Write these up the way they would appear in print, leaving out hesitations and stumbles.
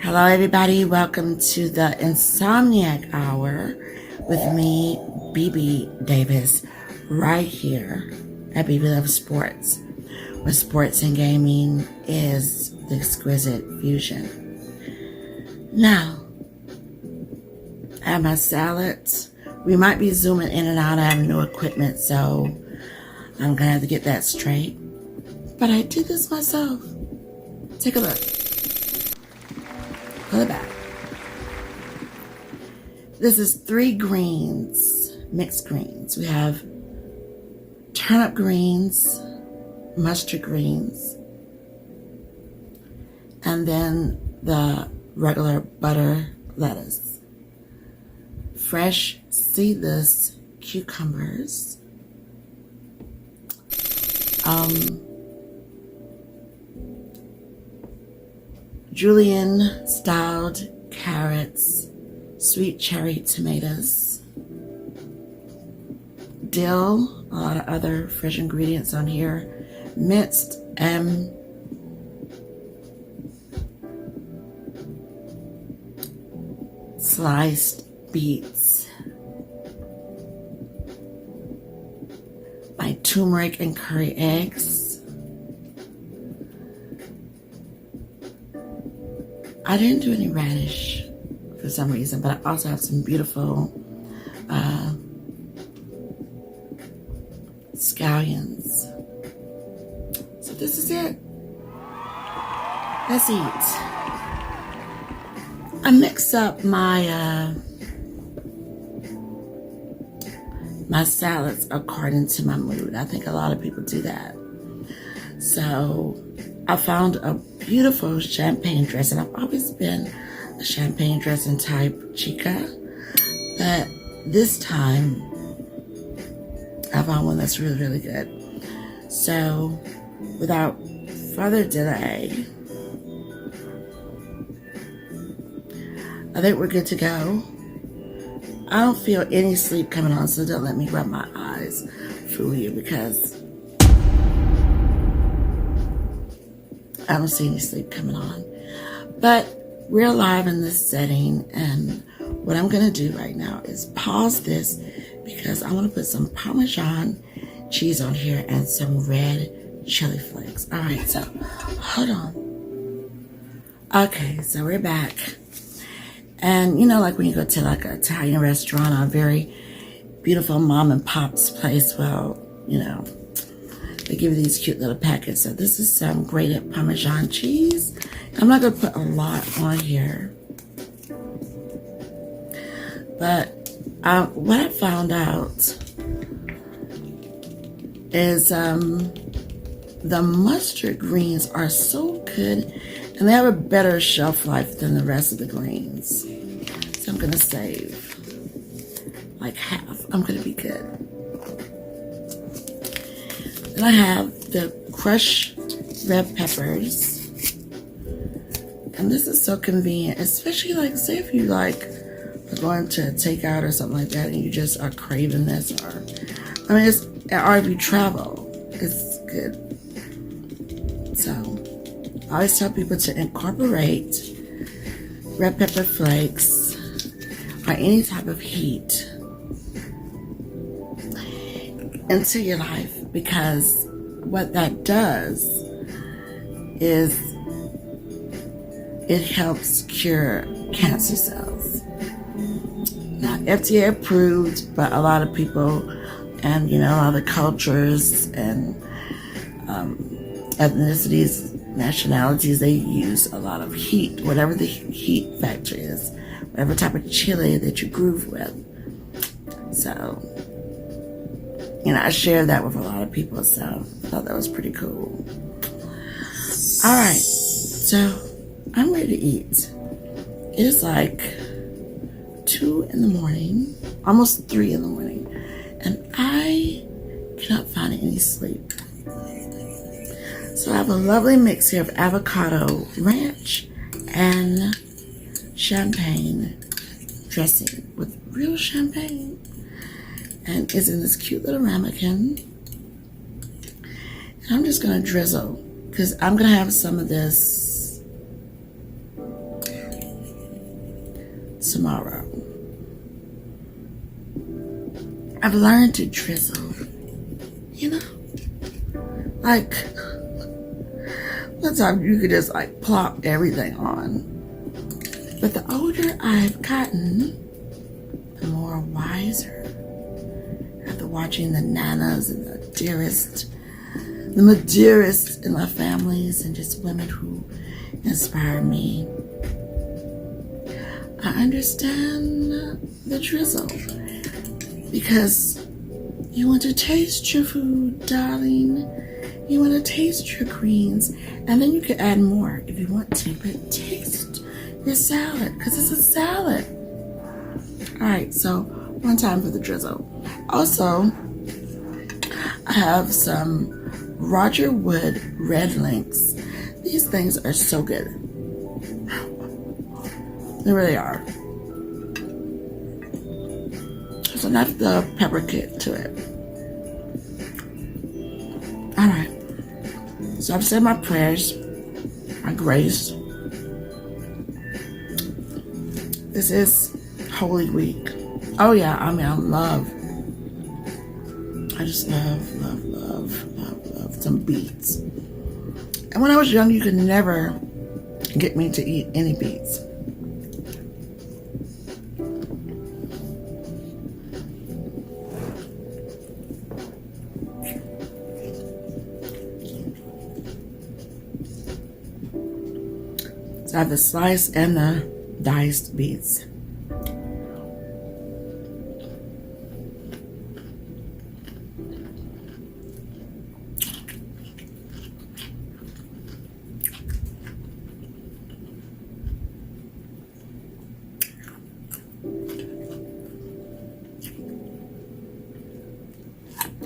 Hello everybody, welcome to the Insomniac Hour with me, BB Davis, right here at BB Love Sports, where sports and gaming is the exquisite fusion. Now, I have my salads. We might be zooming in and out. I have new equipment, so I'm gonna have to get that straight. But I did this myself. Take a look. Pull it back. This is 3 greens, mixed greens. We have turnip greens, mustard greens, and then the regular butter lettuce. Fresh seedless cucumbers. Julienne styled carrots, sweet cherry tomatoes, dill, a lot of other fresh ingredients on here, minced and sliced beets, my turmeric and curry eggs. I didn't do any radish for some reason, but I also have some beautiful scallions. So this is it. Let's eat. I mix up my my salads according to my mood. I think a lot of people do that. So I found a beautiful champagne dressing. I've always been a champagne dressing type chica, but this time I found one that's really, really good. So without further delay, I think we're good to go. I don't feel any sleep coming on, so don't let me rub my eyes fool you, because I don't see any sleep coming on. But we're live in this setting, and what I'm gonna do right now is pause this because I wanna put some Parmesan cheese on here and some red chili flakes. All right, so hold on. Okay, so we're back. And you know, like when you go to like an Italian restaurant or a very beautiful mom and pop's place, well, you know, they give you these cute little packets. So this is some grated Parmesan cheese. I'm not gonna put a lot on here, but what I found out is the mustard greens are so good, and they have a better shelf life than the rest of the greens. So I'm gonna save like half. I'm gonna be good. Then I have the crushed red peppers. And this is so convenient, especially like, say if you like are going to takeout or something like that and you just are craving this, or I mean, it's, or if you travel, it's good. So I always tell people to incorporate red pepper flakes or any type of heat into your life, because what that does is it helps cure cancer cells. Not FDA approved, but a lot of people and, you know, other cultures and ethnicities, nationalities, they use a lot of heat, whatever the heat factor is, whatever type of chili that you groove with. So, you know, I share that with a lot of people, so I thought that was pretty cool. All right, so I'm ready to eat. It is like 2 in the morning, almost 3 in the morning, and I cannot find any sleep. So I have a lovely mix here of avocado ranch and champagne dressing with real champagne. And it's in this cute little ramekin. And I'm just gonna drizzle, because I'm gonna have some of this tomorrow. I've learned to drizzle, you know? Like, one time you could just like plop everything on. But the older I've gotten, the more wiser. After watching the nanas and the dearest in my families and just women who inspire me, I understand the drizzle. Because you want to taste your food, darling. You want to taste your greens. And then you can add more if you want to. But taste your salad, because it's a salad. Alright, so one time for the drizzle. Also, I have some Roger Wood Red Links. These things are so good. They really are. So that's the pepper kit to it. Alright. So I've said my prayers, my grace. This is Holy Week. Oh yeah, I mean, I just love some beets. And when I was young, you could never get me to eat any beets. So I have the sliced and the diced beets.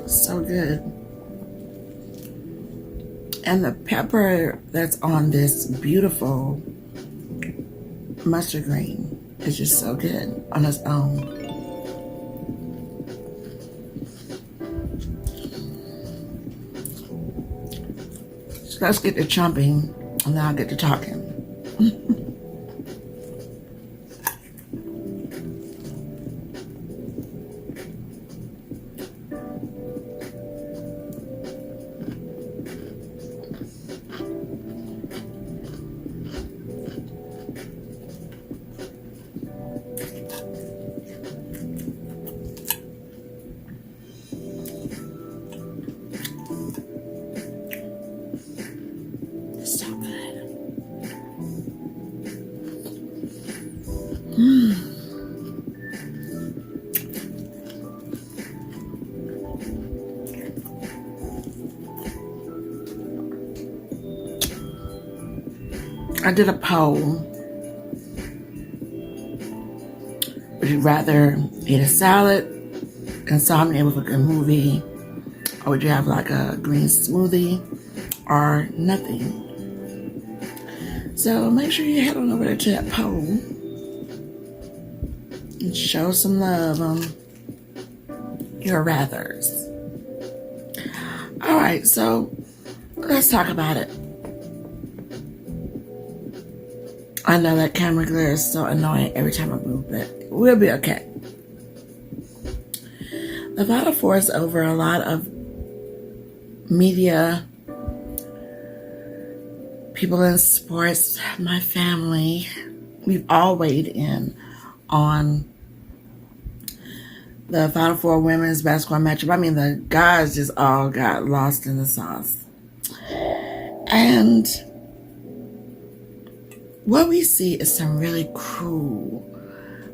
So good. And the pepper that's on this beautiful mustard green is just so good on its own. So let's get to chomping and then I'll get to talking. So good. I did a poll. Would you rather eat a salad, Insomnia with a good movie, or would you have like a green smoothie, or nothing? So make sure you head on over to that poll and show some love on your rathers. Alright, so let's talk about it. I know that camera glare is so annoying every time I move, but we'll be okay. The Final Four is over. A lot of media, people in sports, my family, we've all weighed in on the Final Four women's basketball matchup. I mean, the guys just all got lost in the sauce. And what we see is some really cruel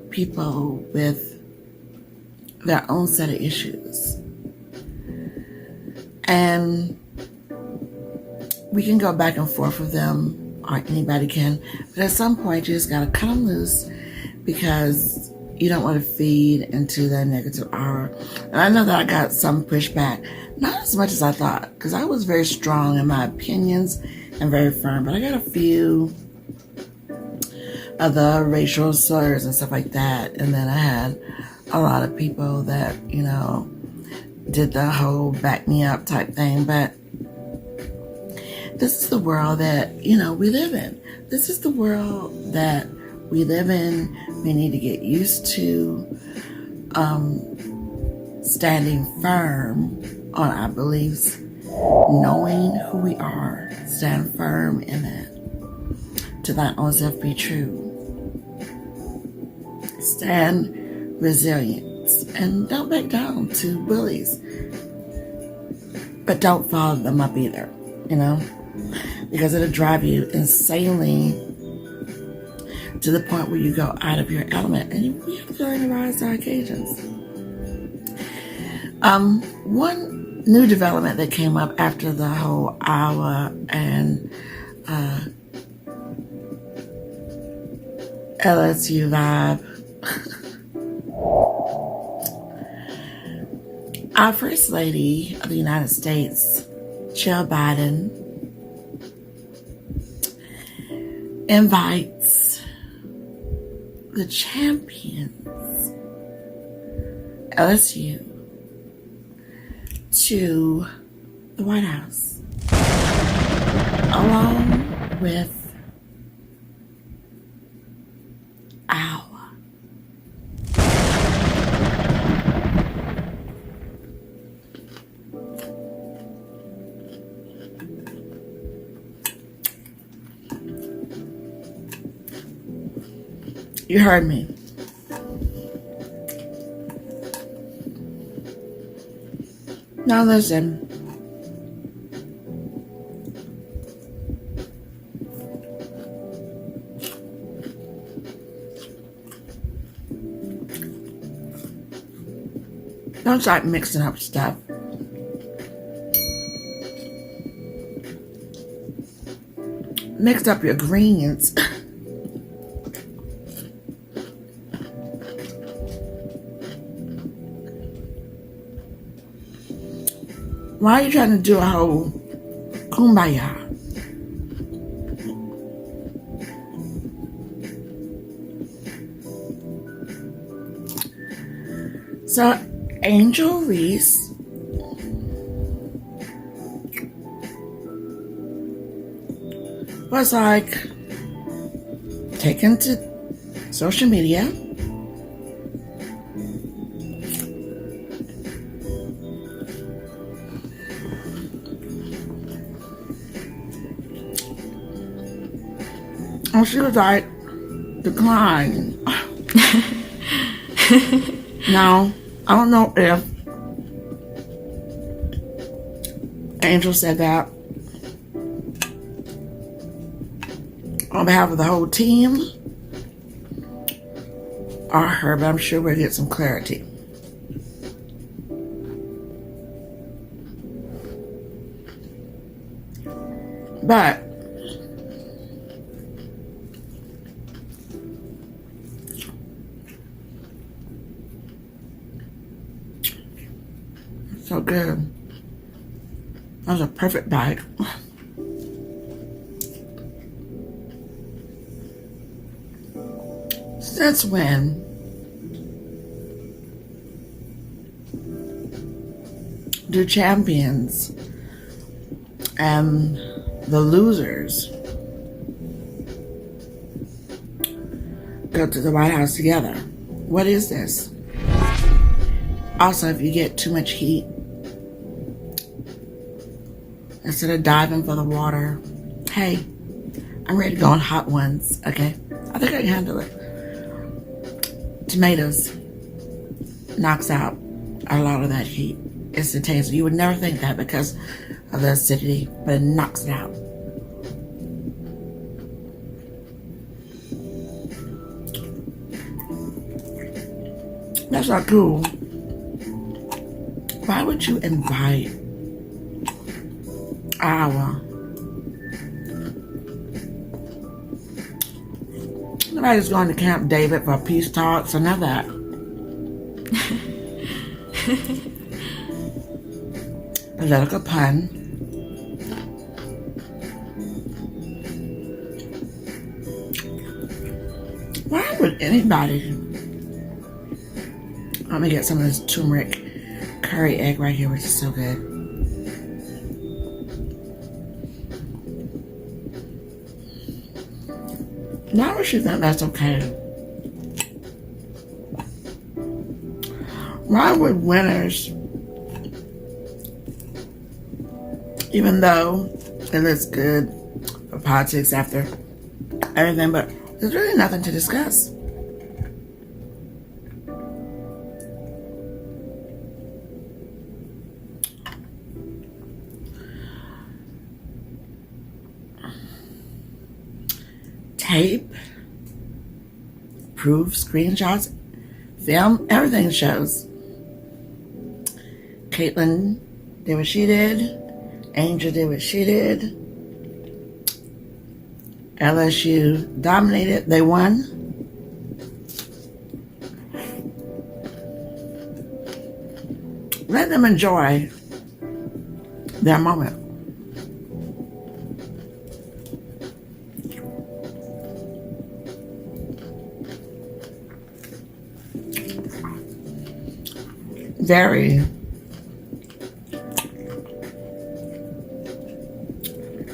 people with their own set of issues. And we can go back and forth with them, or anybody can, but at some point you just gotta cut them loose because you don't want to feed into that negative aura. And I know that I got some pushback, not as much as I thought, because I was very strong in my opinions and very firm, but I got a few of the racial slurs and stuff like that. And then I had a lot of people that, you know, did the whole back me up type thing. But this is the world that, you know, we live in. This is the world that we live in. We need to get used to standing firm on our beliefs, knowing who we are, stand firm in that. To thine own self be true. Stand resilient and don't back down to bullies. But don't follow them up either, you know, because it'll drive you insanely to the point where you go out of your element, and you have to learn to rise to occasions. One new development that came up after the whole Iowa and LSU vibe. Our First Lady of the United States, Jill Biden, invites the champions, LSU, to the White House, along with Iowa. You heard me. Now listen. Don't start mixing up stuff. Mix up your greens. Why are you trying to do a whole kumbaya? So, Angel Reese was like taken to social media and she was like, decline. Now, I don't know if Angel said that on behalf of the whole team or her, but I'm sure we'll get some clarity. But so good. That was a perfect bite. Since when do champions and the losers go to the White House together? What is this? Also, if you get too much heat, instead of diving for the water, hey, I'm ready to go on hot ones, okay? I think I can handle it. Tomatoes knocks out a lot of that heat instantaneously. You would never think that because of the acidity, but it knocks it out. That's not cool. Why would you invite Iowa? Nobody's going to Camp David for peace talks or none of that. Political pun. Why would anybody? Let me get some of this turmeric curry egg right here, which is so good. Why would she think that's okay? Why would winners, even though it looks good for politics after everything, but there's really nothing to discuss. Tape, proof, screenshots, film, everything shows. Caitlin did what she did. Angel did what she did. LSU dominated. They won. Let them enjoy their moment.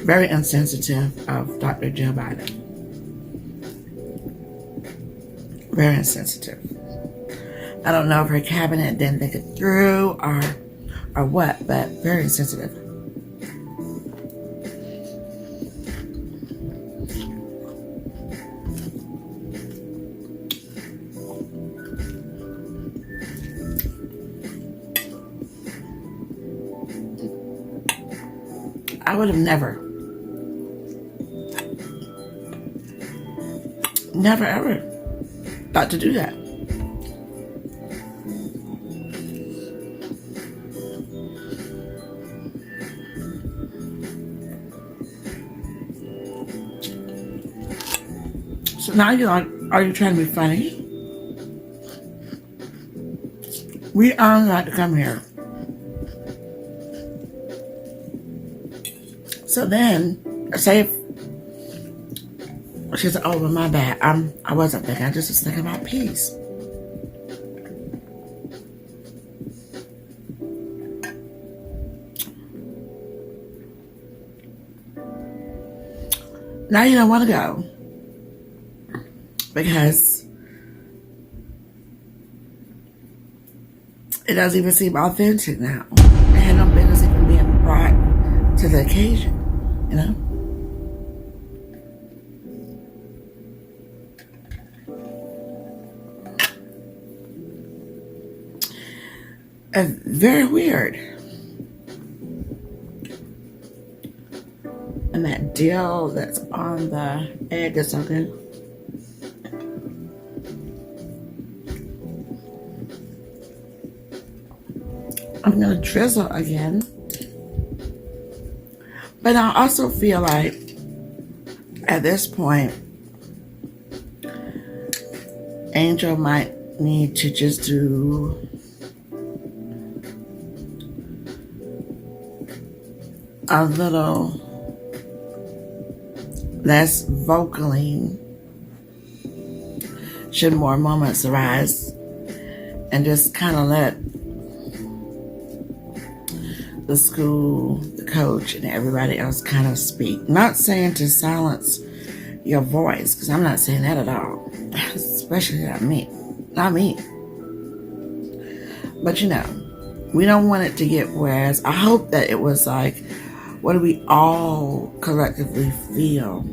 Very insensitive of Dr. Joe Biden. Very insensitive. I don't know if her cabinet didn't think it through or what, but very insensitive. I would have never ever thought to do that. So now are you trying to be funny? We are allowed to come here. So then, say if she said, "Oh, well, my bad. I wasn't thinking. I just was thinking about peace." Now you don't want to go because it doesn't even seem authentic now. It had no business even being brought to the occasion, you know. Very weird. And that deal that's on the egg or something. I'm gonna drizzle again. But I also feel like at this point, Angel might need to just do a little less vocaling should more moments arise, and just kind of let the school, the coach, and everybody else kind of speak. Not saying to silence your voice, because I'm not saying that at all. Especially not me. Not me. But you know, we don't want it to get whereas I hope that it was like, what do we all collectively feel?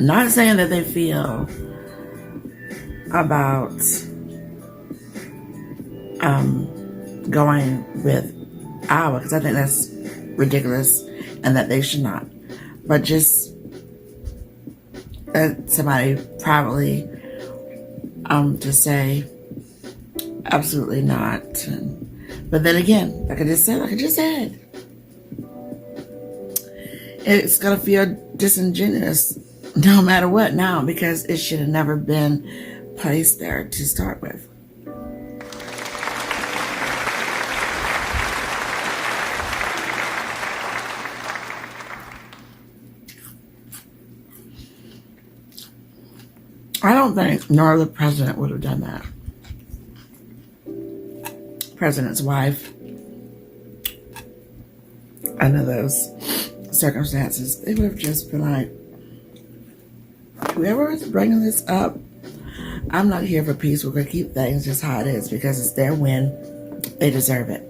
Not saying that they feel about going with Iowa, because I think that's ridiculous and that they should not. But just somebody privately to say absolutely not. But then again, like I just said, it's gonna feel disingenuous no matter what now, because it should have never been placed there to start with. I don't think nor the president would have done that. President's wife, under those circumstances, they would have just been like, whoever is bringing this up, I'm not here for peace. We're going to keep things just how it is because it's their win. They deserve it.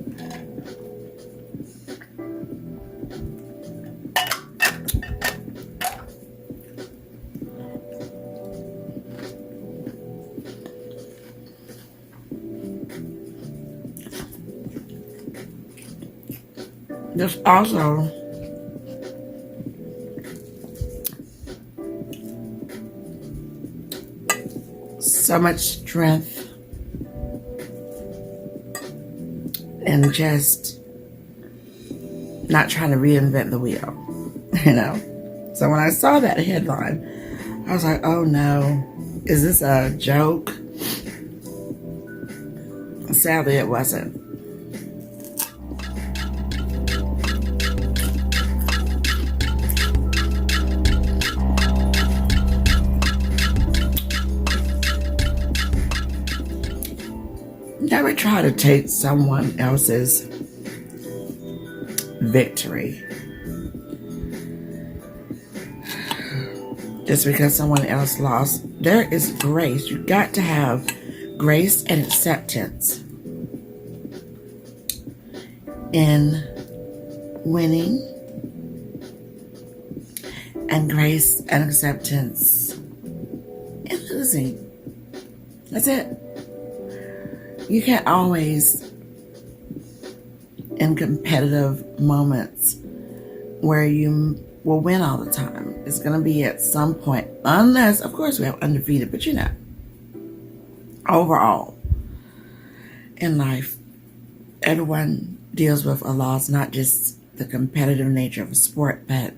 There's also so much strength in just not trying to reinvent the wheel, you know? So when I saw that headline, I was like, oh no, is this a joke? Sadly, it wasn't. Never try to take someone else's victory just because someone else lost. There is grace. You got to have grace and acceptance in winning, and grace and acceptance in losing. That's it. You can't always, in competitive moments where you will win all the time. It's going to be at some point, unless, of course, we have undefeated, but you know, overall, in life, everyone deals with a loss, not just the competitive nature of a sport, but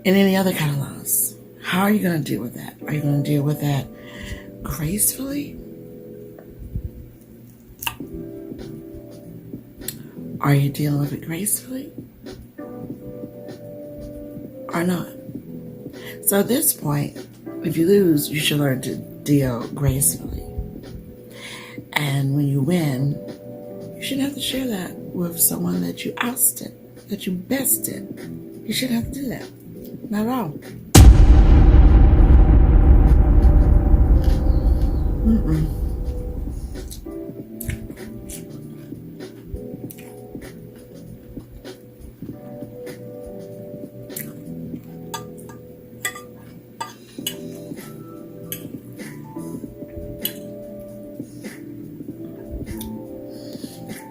in any other kind of loss. How are you going to deal with that? Are you going to deal with that gracefully? Are you dealing with it gracefully? Or not? So at this point, if you lose, you should learn to deal gracefully. And when you win, you shouldn't have to share that with someone that you ousted, that you bested. You shouldn't have to do that. Not at all.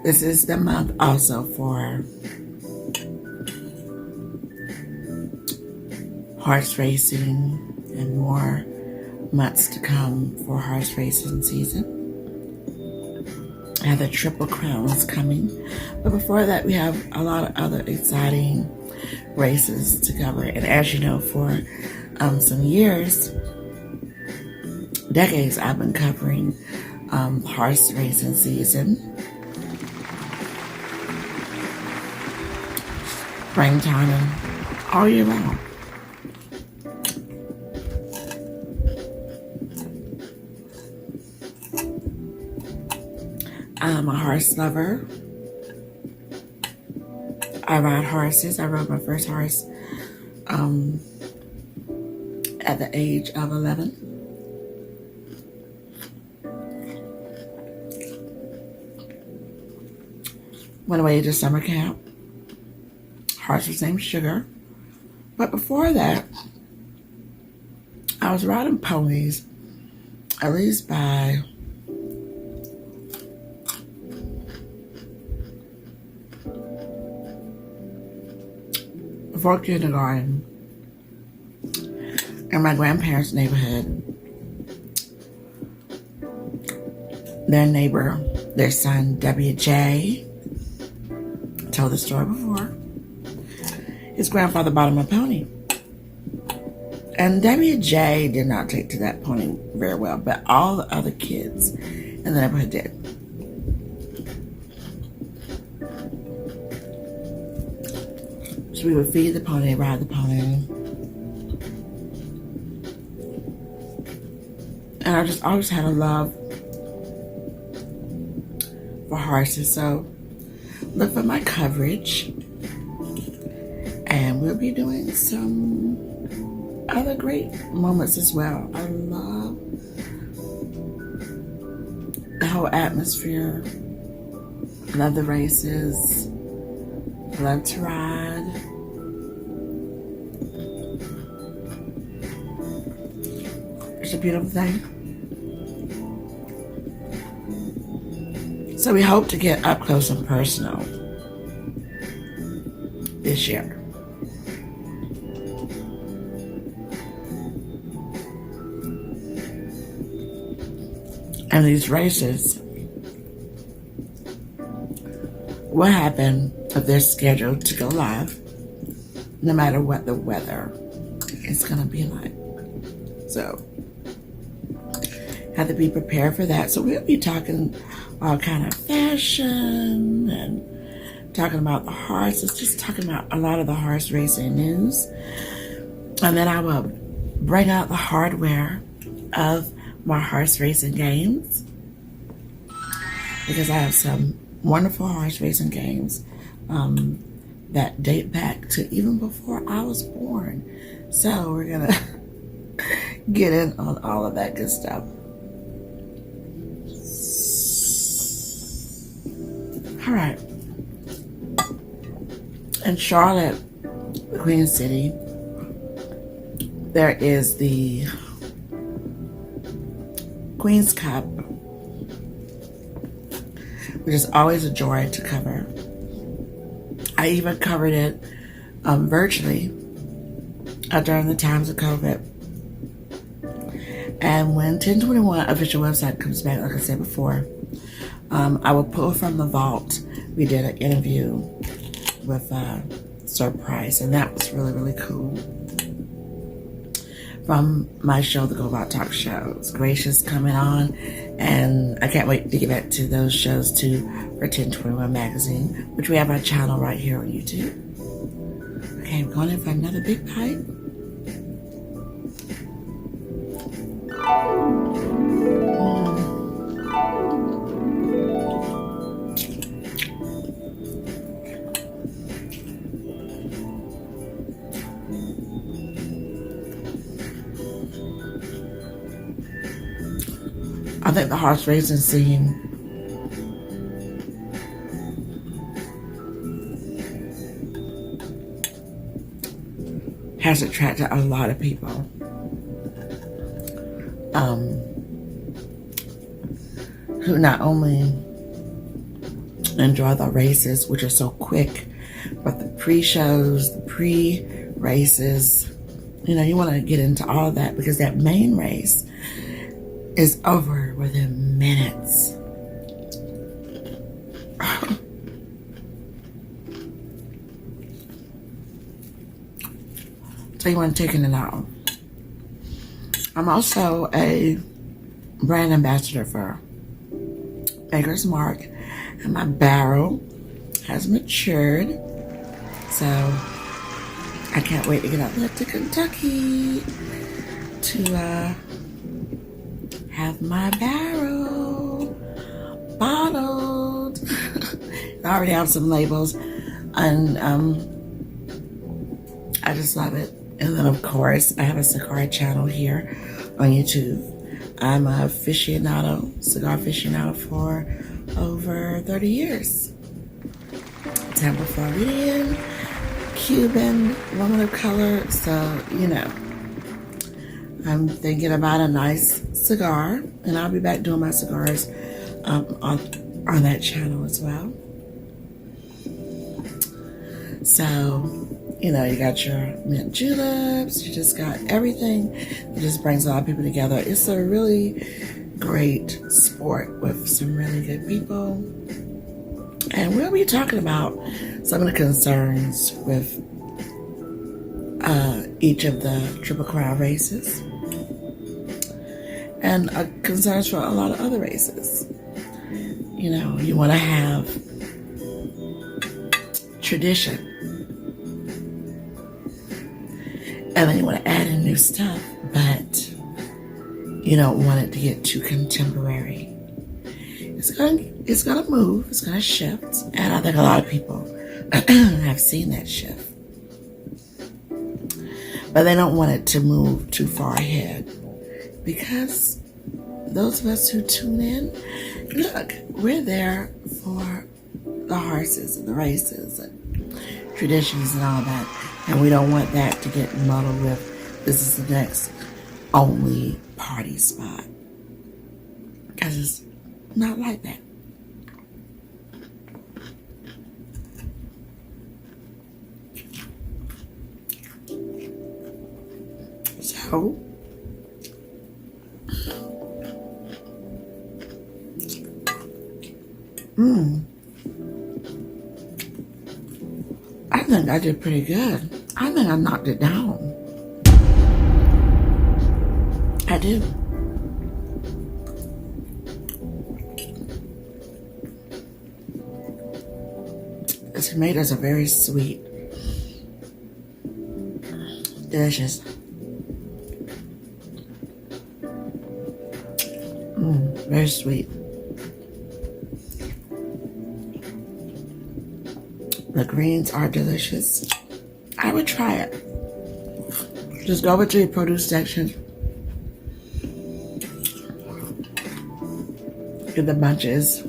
This is the month also for horse racing, and more months to come for horse racing season. I have the Triple Crowns coming, but before that we have a lot of other exciting races to cover. And as you know, for some years, decades, I've been covering horse racing season, springtime, and all year long. I'm a horse lover. I ride horses. I rode my first horse at the age of 11. Went away to summer camp. Horse was named Sugar. But before that, I was riding ponies at least by before kindergarten in my grandparents' neighborhood. Their neighbor, their son, W.J., told the story before. His grandfather bought him a pony. And W.J. did not take to that pony very well, but all the other kids in the neighborhood did. So we would feed the pony, ride the pony. And I just always had a love for horses. So look for my coverage. And we'll be doing some other great moments as well. I love the whole atmosphere. Love the races. Love to ride. It's a beautiful thing. So we hope to get up close and personal this year. And these races will happen if they're scheduled to go live, no matter what the weather is going to be like. So, have to be prepared for that. So we'll be talking all kind of fashion and talking about the horses, just talking about a lot of the horse racing news. And then I will bring out the hardware of my horse racing games, because I have some wonderful horse racing games that date back to even before I was born. So we're gonna get in on all of that good stuff. All right. In Charlotte, the Queen City, there is the Queen's Cup, which is always a joy to cover. I even covered it virtually during the times of COVID. And when 1021 official website comes back, like I said before, I will pull from the vault. We did an interview with Sir Price, and that was really, really cool. From my show, the Go About Talk Show. It's gracious coming on, and I can't wait to get back to those shows too for 1021 Magazine, which we have our channel right here on YouTube. Okay, I'm going in for another big bite. I think the horse racing scene has attracted a lot of people. Who not only enjoy the races, which are so quick, but the pre-shows, the pre-races, you know, you want to get into all of that, because that main race is over within minutes. So you want to take it out. I'm also a brand ambassador for Maker's Mark, and my barrel has matured. So I can't wait to get out there to Kentucky to have my barrel bottled. I already have some labels, and I just love it. And then of course I have a cigar channel here on YouTube. I'm a cigar aficionado for over 30 years. Tampa, Floridian, Cuban, woman of color, so you know. I'm thinking about a nice cigar, and I'll be back doing my cigars on that channel as well. So, you know, you got your mint juleps, you just got everything that just brings a lot of people together. It's a really great sport with some really good people. And we'll be talking about some of the concerns with each of the Triple Crown races, and concerns for a lot of other races. You know, you want to have tradition, and then you want to add in new stuff, but you don't want it to get too contemporary. It's gonna move, it's gonna shift, and I think a lot of people have seen that shift. but they don't want it to move too far ahead, because those of us who tune in, look, we're there for the horses and the races and traditions and all that, and we don't want that to get muddled with this is the next only party spot, because it's not like that. So I think I did pretty good. I think I knocked it down. I do. The tomatoes are very sweet. Delicious. Very sweet. The greens are delicious. I would try it. Just go over to your produce section. Get the bunches.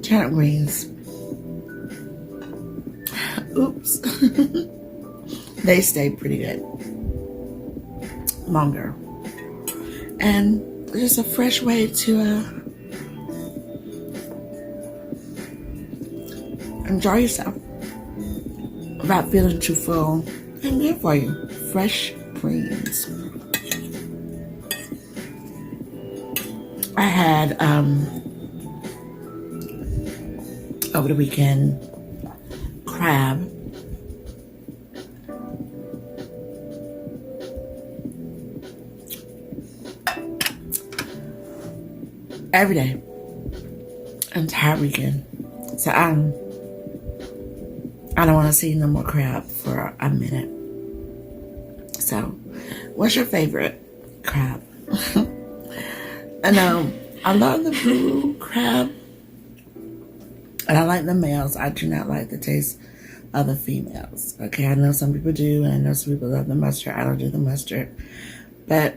Turnip greens. Oops. They stay pretty good. Longer. And just a fresh way to enjoy yourself without feeling too full, and good for you. Fresh greens. I had over the weekend crab. Every day, entire weekend. So I don't want to see no more crab for a minute. So, what's your favorite crab? I know I love the blue crab, and I like the males. I do not like the taste of the females. Okay, I know some people do, and I know some people love the mustard. I don't do the mustard, but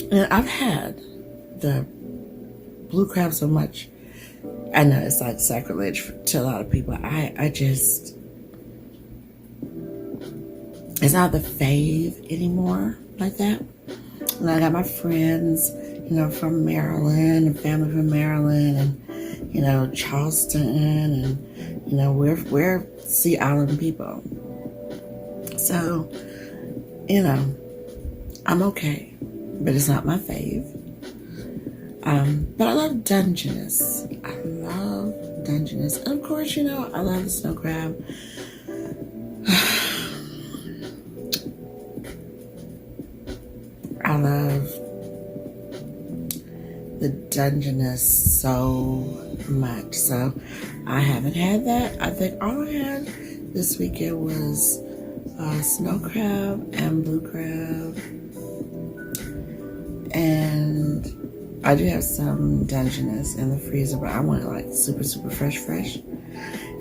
I've had the blue crab so much. I know it's like sacrilege to a lot of people. I just, it's not the fave anymore like that. And I got my friends, from Maryland, and family from Maryland, and Charleston, and we're Sea Island people. So, I'm okay, but it's not my fave. But I love Dungeness. I love Dungeness. And of course, I love the snow crab. I love the Dungeness so much. So I haven't had that. I think all I had this weekend was snow crab and blue crab. And I do have some Dungeness in the freezer, but I want it like super, super fresh.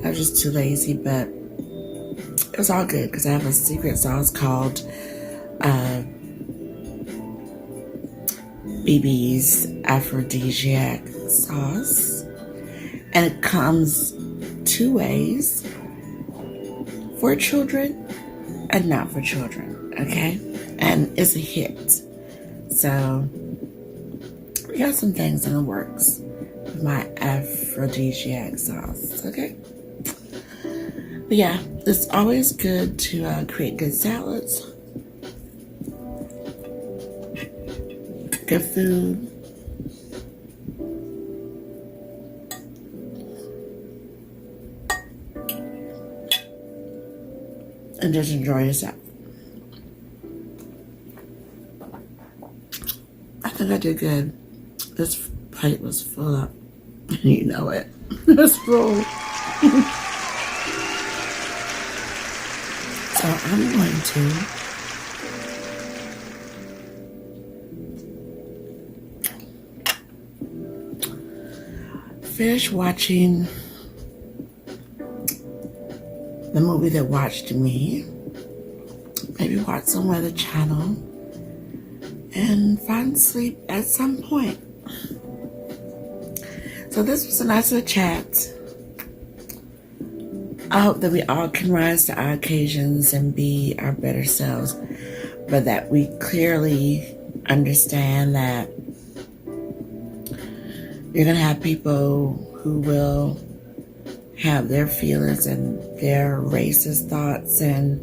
I was just too lazy, but it was all good because I have a secret sauce called BB's Aphrodisiac sauce. And it comes two ways, for children and not for children, okay? And it's a hit. So we got some things in the works with my aphrodisiac sauce, okay? But yeah, it's always good to create good salads, good food, and just enjoy yourself. I think I did good. This plate was full up. You know it. It's full. So I'm going to finish watching the movie that watched me. Maybe watch some other channel and find sleep at some point. So this was a nice little chat. I hope that we all can rise to our occasions and be our better selves, but that we clearly understand that you're going to have people who will have their feelings and their racist thoughts and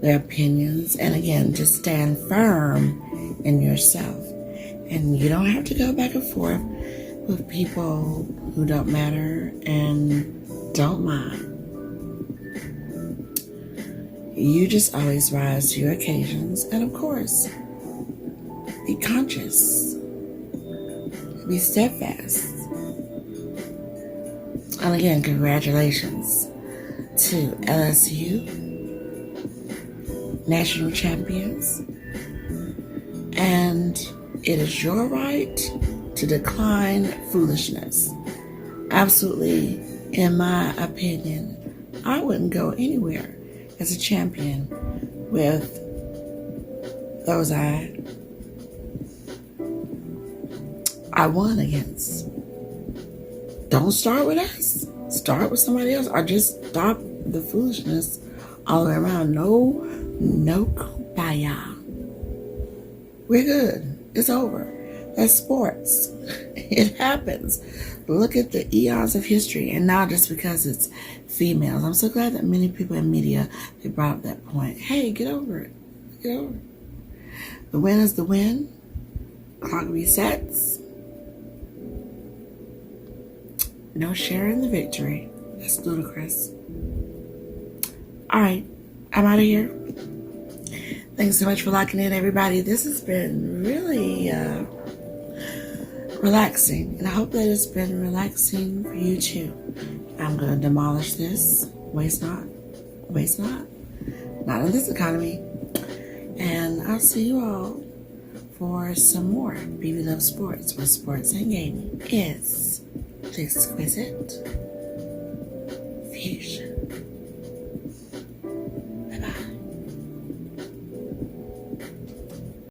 their opinions. And again, just stand firm in yourself. And you don't have to go back and forth with people who don't matter and don't mind. You just always rise to your occasions. And of course, be conscious. Be steadfast. And again, congratulations to LSU, national champions. And it is your right to decline foolishness. Absolutely, in my opinion, I wouldn't go anywhere as a champion with those I won against. Don't start with us. Start with somebody else, or just stop the foolishness all the way around. No kumbaya. We're good. It's over. That's sports. It happens. Look at the eons of history, and now just because it's females. I'm so glad that many people in media, they brought up that point. Hey, get over it. Get over it. The win is the win. Clock resets. No sharing the victory. That's ludicrous. All right, I'm out of here. Thanks so much for locking in, everybody. This has been really relaxing, and I hope that it's been relaxing for you too. I'm going to demolish this. Waste not. Waste not. Not in this economy. And I'll see you all for some more BB Love Sports, where sports and gaming is the exquisite fusion.